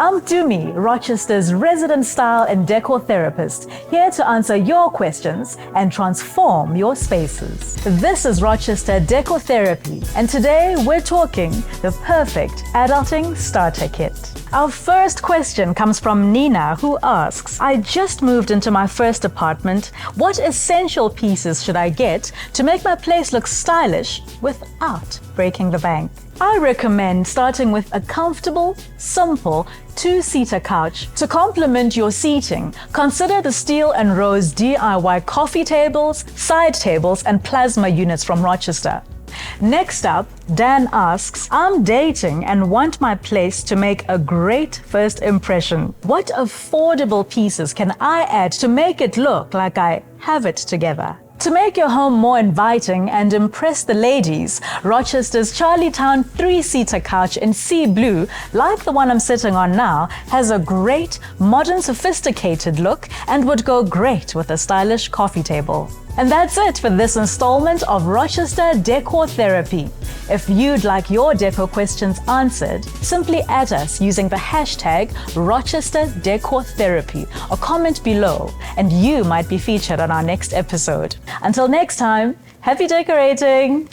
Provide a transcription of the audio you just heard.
I'm Thumi, Rochester's resident style and decor therapist, here to answer your questions and transform your spaces. This is Rochester Décor Therapy, and today we're talking the perfect adulting starter kit. Our first question comes from Nina, who asks, I just moved into my first apartment. What essential pieces should I get to make my place look stylish without breaking the bank? I recommend starting with a comfortable, simple, two-seater couch. To complement your seating, consider the Steel and Rose DIY coffee tables, side tables, and plasma units from Rochester. Next up, Dan asks, I'm dating and want my place to make a great first impression. What affordable pieces can I add to make it look like I have it together? To make your home more inviting and impress the ladies, Rochester's Charlietown three-seater couch in sea blue, like the one I'm sitting on now, has a great, modern, sophisticated look and would go great with a stylish coffee table. And that's it for this installment of Rochester Décor Therapy. If you'd like your decor questions answered, simply add us using the hashtag Rochester Décor Therapy or comment below, and you might be featured on our next episode. Until next time, happy decorating!